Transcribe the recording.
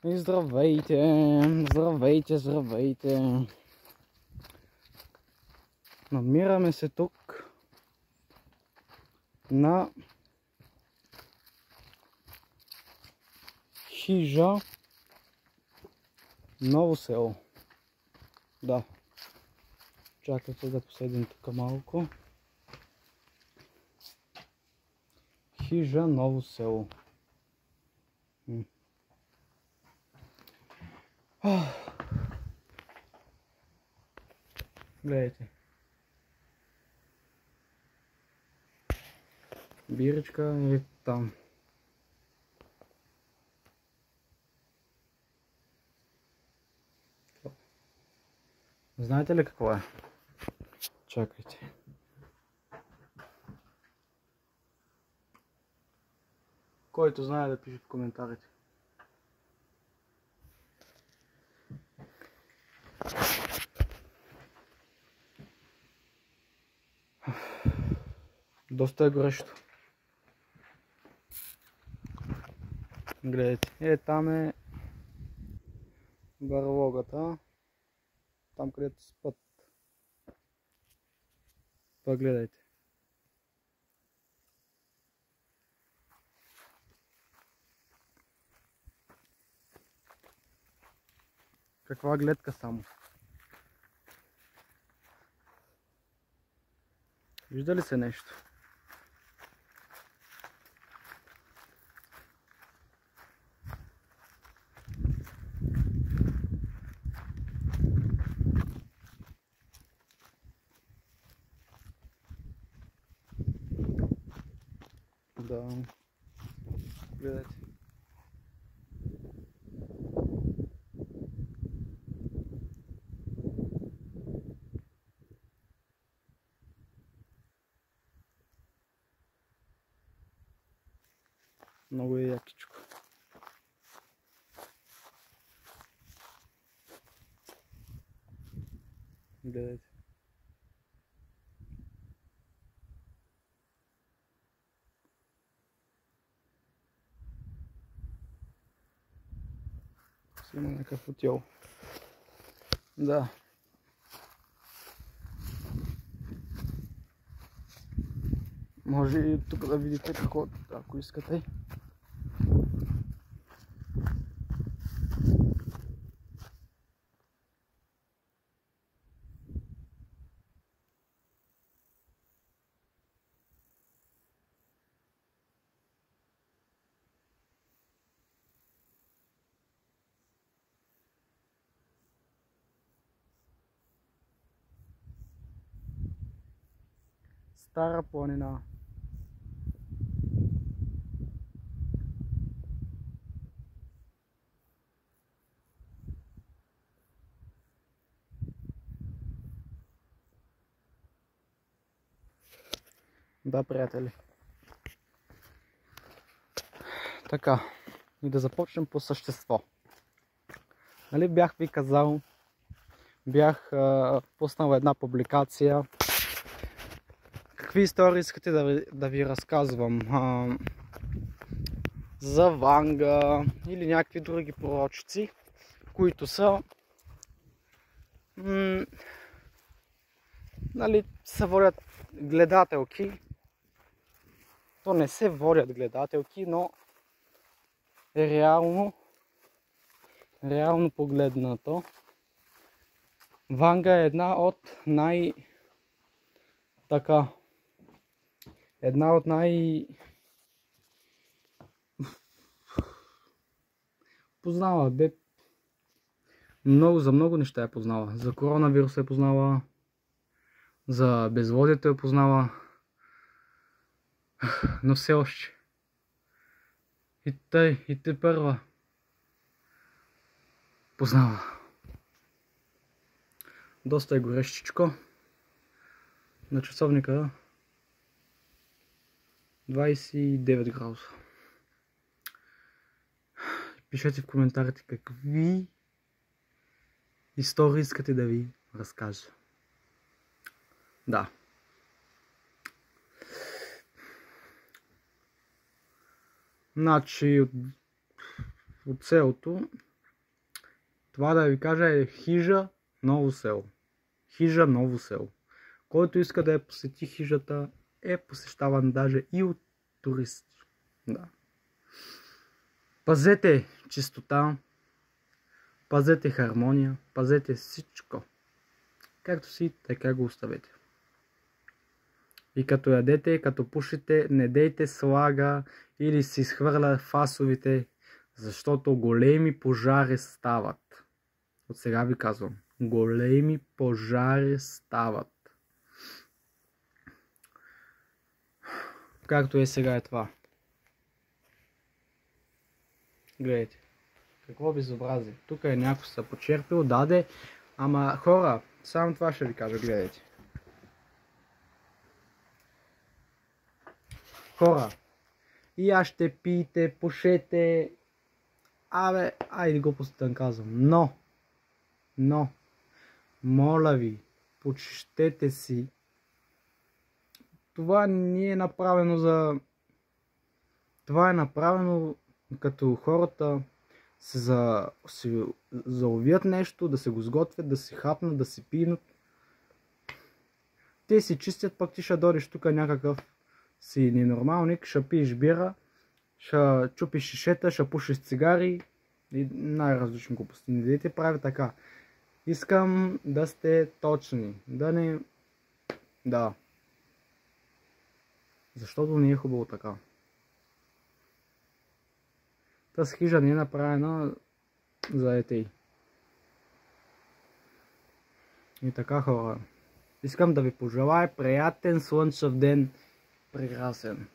И здравейте, здравейте, здравейте. Намираме се тук на Хижа, Ново село. Да. Чакайте да поседим тук малко. Хижа, Ново село. Гледайте. Биричка е там. Знаете ли какво е? Чакайте. Който знае да пише в коментарите. Доста е горещо. Гледайте. Там е барлогата. Там където спът. Това гледайте. Каква гледка само. Вижда ли се нещо? Да. Гледайте. Много е якичко. Гледайте. Има някакъв хотел. Да. Може и тук да видите какво, ако искате. Стара планина. Да, приятели. Така, и да започнем по същество. Нали бях ви казал, бях пуснал една публикация. Какви истории искате да ви разказвам? За Ванга или някакви други пророчици, които са нали, се водят гледателки. То не се водят гледателки, но е реално погледнато. Ванга е една от познава, бе. За много неща е познала. За коронавирус е познала. За безводието е познала. Но все още. И те първа познава. Доста е горещичко. На часовника 29 градуса. Пишете в коментарите какви истории искате да ви разкажа. Да. Значи от селото Това да ви кажа е хижа Ново село. Хижа Ново село. Който иска да я посети хижата е посещаван даже и от туристи. Да. Пазете чистота, пазете хармония, пазете всичко. Както си, така го оставете. И като ядете, като пушите, не дейте слага или си изхвърля фасовите, защото големи пожари стават. От сега ви казвам. Големи пожари стават. Както е сега е това. Гледайте. Какво безобразие. Тук е някой се почерпил, даде. Ама хора, само това ще ви кажа, гледайте. Хора, и аз ще пиете, пушете. Абе, айде глупости да казвам. Но, моля ви, почистете си. Това не е направено за... Това е направено като хората се заловят нещо, да се го сготвят, да си хапнат, да си пинат. Те си чистят, пък ти ще дойдеш тук някакъв си ненормалник, ще пиеш бира, ще чупиш шишета, ще пушиш цигари и най-различни глупости. Не дайте прави така. Искам да сте точни, да не... Да. Защото не е хубаво така. Тази хижа не е направена за детей. И така, хора. Искам да ви пожелая приятен слънчев ден. Прекрасен.